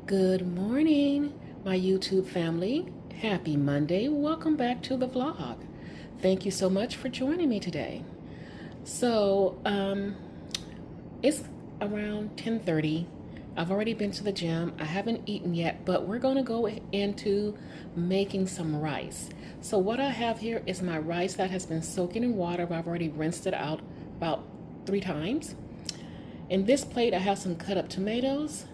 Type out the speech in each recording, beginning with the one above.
Good morning, my YouTube family. Happy Monday. Welcome back to the vlog. Thank you so much for joining me today. So, it's around 10:30. I've already been to the gym. I haven't eaten yet, but we're going to go into making some rice. So what I have here is my rice that has been soaking in water. I've already rinsed it out about 3 times. In this plate, I have some cut up tomatoes,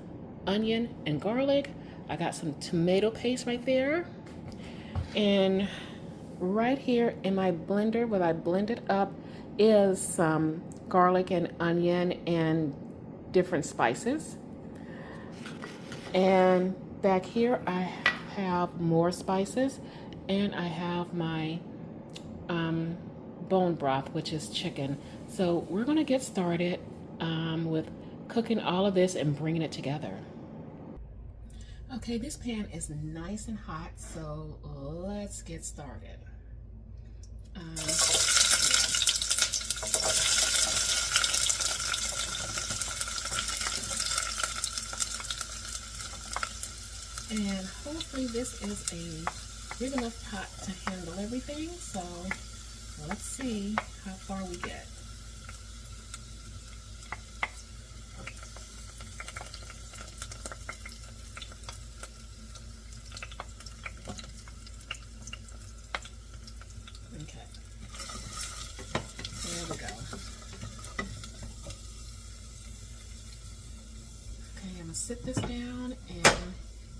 onion, and garlic. I got some tomato paste right there. And right here in my blender, what I blended up is some garlic and onion and different spices. And back here, I have more spices, and I have my bone broth, which is chicken. So we're gonna get started with cooking all of this and bringing it together. Okay, this pan is nice and hot, so let's get started. And hopefully this is a big enough pot to handle everything, so let's see how far we get. Okay, there we go. Okay, I'm gonna sit this down and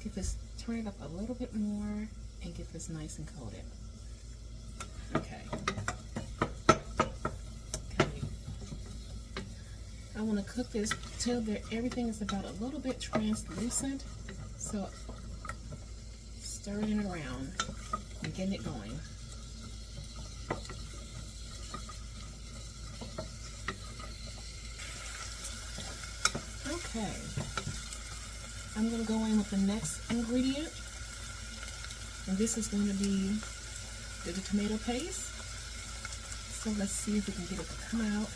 get this, turn it up a little bit more and get this nice and coated. Okay. Okay. I want to cook this till everything is about a little bit translucent. So stirring it around and getting it going. Okay. I'm going to go in with the next ingredient, and this is going to be the tomato paste. So let's see if we can get it to come out.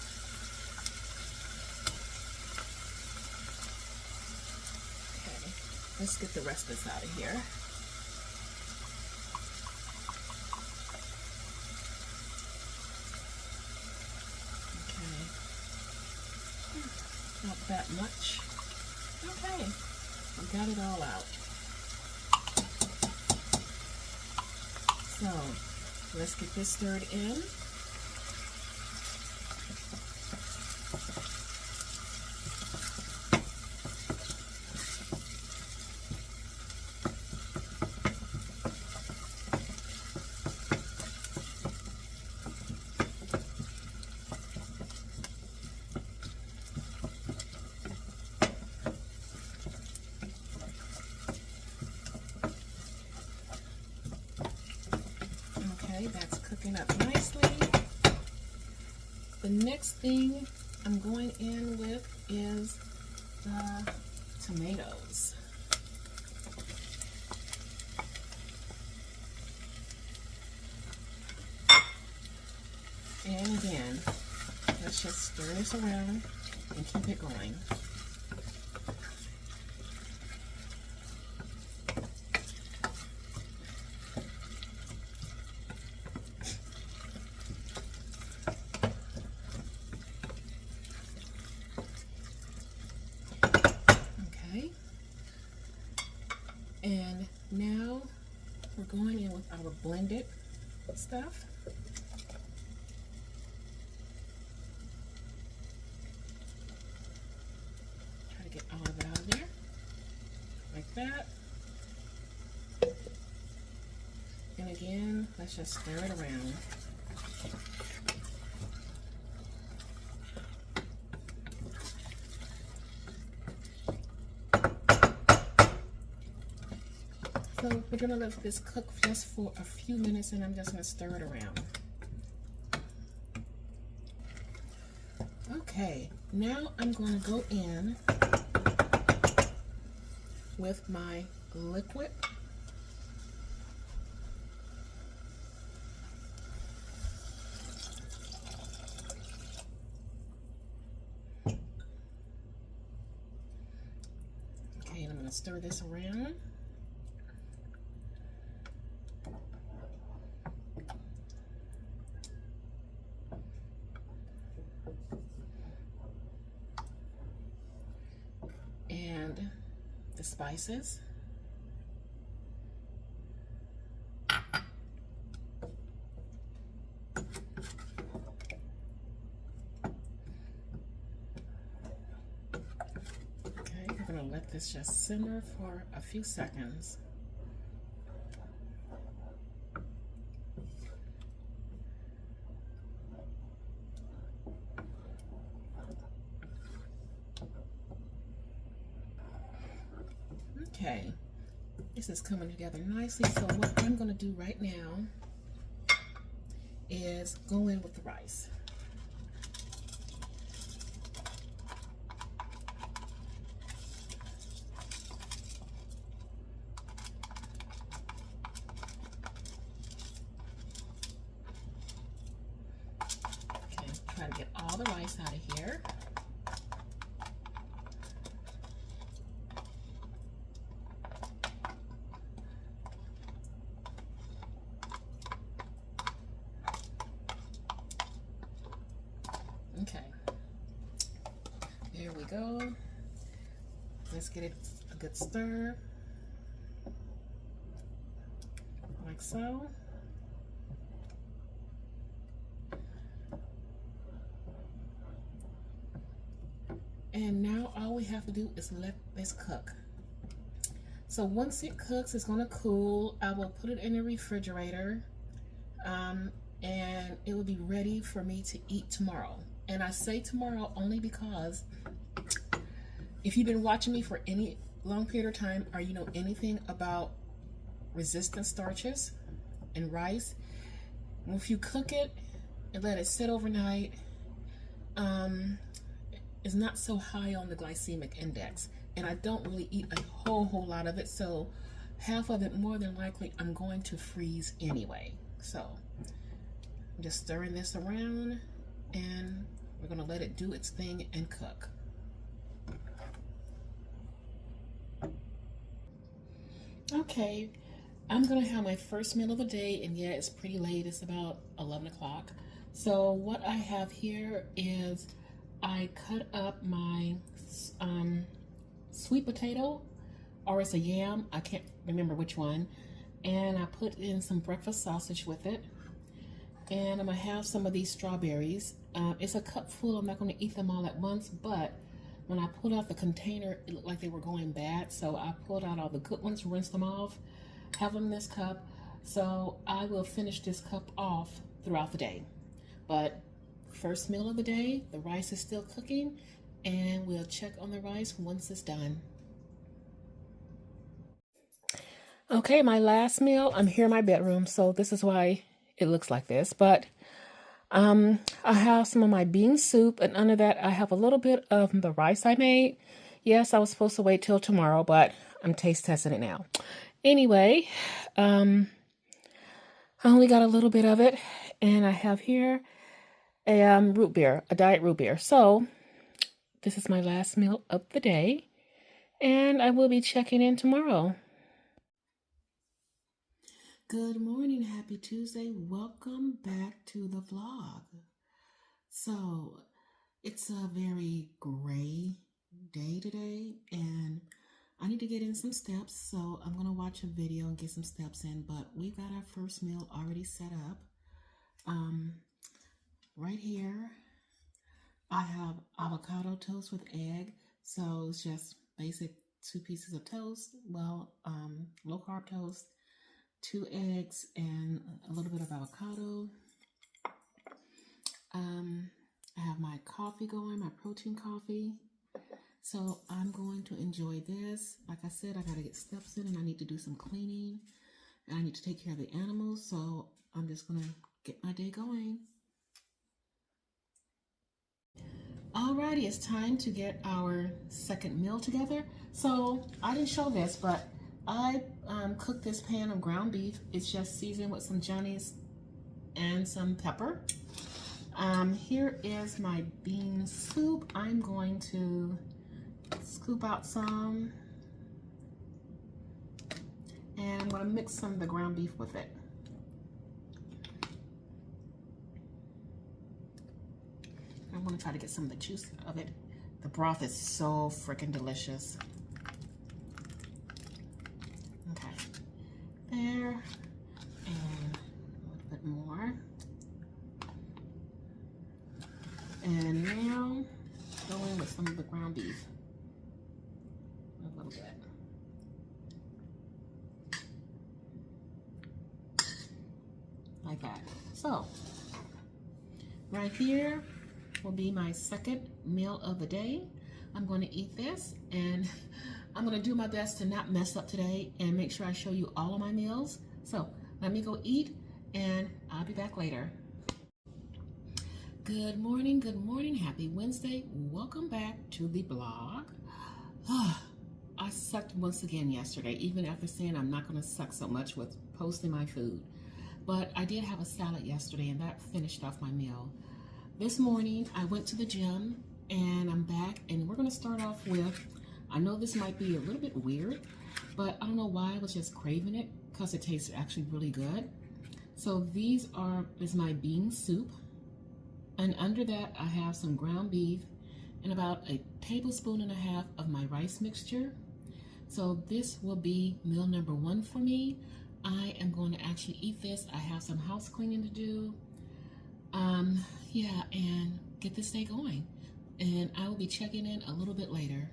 Okay, let's get the rest of this out of here. Okay, not that much. Okay. We got it all out. So let's get this stirred in. That's cooking up nicely. The next thing I'm going in with is the tomatoes. And again, let's just stir this around and keep it going. And now we're going in with our blended stuff. Try to get all of it out of there, like that. And again, let's just stir it around. So we're going to let this cook just for a few minutes, and I'm just going to stir it around. Okay, now I'm going to go in with my liquid. Okay, and I'm going gonna stir this around. And the spices. Okay, we're gonna let this just simmer for a few seconds. Okay, this is coming together nicely. So what I'm going to do right now is go in with the rice. Okay, try to get all the rice out of here. Okay, there we go. Let's get it a good stir, like so. And now all we have to do is let this cook. So once it cooks, it's going to cool. I will put it in the refrigerator, and it will be ready for me to eat tomorrow. And I say tomorrow only because if you've been watching me for any long period of time, or you know anything about resistant starches and rice, if you cook it and let it sit overnight, it's not so high on the glycemic index. And I don't really eat a whole lot of it, so half of it more than likely I'm going to freeze anyway. So I'm just stirring this around, and we're going to let it do its thing and cook. Okay, I'm going to have my first meal of the day, and yeah, it's pretty late. It's about 11 o'clock. So what I have here is I cut up my sweet potato, or it's a yam, I can't remember which one, and I put in some breakfast sausage with it. And I'm going to have some of these strawberries. It's a cup full. I'm not going to eat them all at once, but when I pulled out the container, it looked like they were going bad. So I pulled out all the good ones, rinsed them off, have them in this cup. So I will finish this cup off throughout the day. But first meal of the day, the rice is still cooking, and we'll check on the rice once it's done. Okay, my last meal, I'm here in my bedroom, so this is why it looks like this, but I have some of my bean soup, and under that I have a little bit of the rice I made. Yes, I was supposed to wait till tomorrow, but I'm taste testing it now. Anyway, I only got a little bit of it, and I have here a root beer, a diet root beer. So this is my last meal of the day, and I will be checking in tomorrow. Good morning, happy Tuesday. Welcome back to the vlog. So it's a very gray day today, and I need to get in some steps, so I'm going to watch a video and get some steps in, but we've got our first meal already set up. Right here, I have avocado toast with egg, so it's just basic 2 pieces of toast, well, low carb toast, 2 eggs, and a little bit of avocado. I have my coffee going, my protein coffee. So I'm going to enjoy this. Like I said, I got to get steps in, and I need to do some cleaning, and I need to take care of the animals. So I'm just going to get my day going. Alrighty, it's time to get our second meal together. So I didn't show this, but I cooked this pan of ground beef. It's just seasoned with some Johnny's and some pepper. Here is my bean soup. I'm going to scoop out some And I'm going to mix some of the ground beef with it. I want to try to get some of the juice of it. The broth is so freaking delicious. Okay, there, and a little bit more. And now go in with some of the ground beef. A little bit. Like that. So, right here will be my second meal of the day. I'm going to eat this, and I'm going to do my best to not mess up today and make sure I show you all of my meals. So let me go eat, and I'll be back later. Good morning, happy Wednesday. Welcome back to the blog. I sucked once again yesterday, even after saying I'm not going to suck so much with posting my food. But I did have a salad yesterday, and that finished off my meal. This morning, I went to the gym, and I'm back, and we're going to start off with, I know this might be a little bit weird, but I don't know why I was just craving it, because it tastes actually really good. So these is my bean soup, and under that, I have some ground beef and about a tablespoon and a half of my rice mixture. So this will be meal number 1 for me. I am going to actually eat this. I have some house cleaning to do. Yeah, and get this day going. And I will be checking in a little bit later.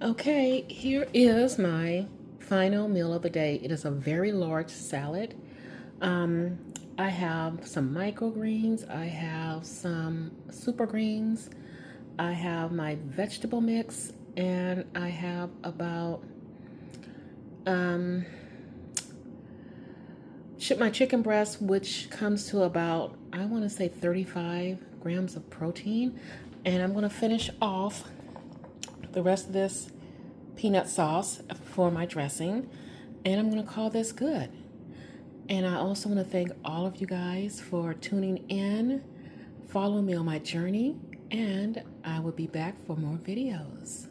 Okay, here is my final meal of the day. It is a very large salad. I have some microgreens. I have some super greens. I have my vegetable mix, and I have about my chicken breast, which comes to about, I want to say 35 grams of protein. And I'm going to finish off the rest of this peanut sauce for my dressing, and I'm going to call this good. And I also want to thank all of you guys for tuning in, following me on my journey, and I will be back for more videos.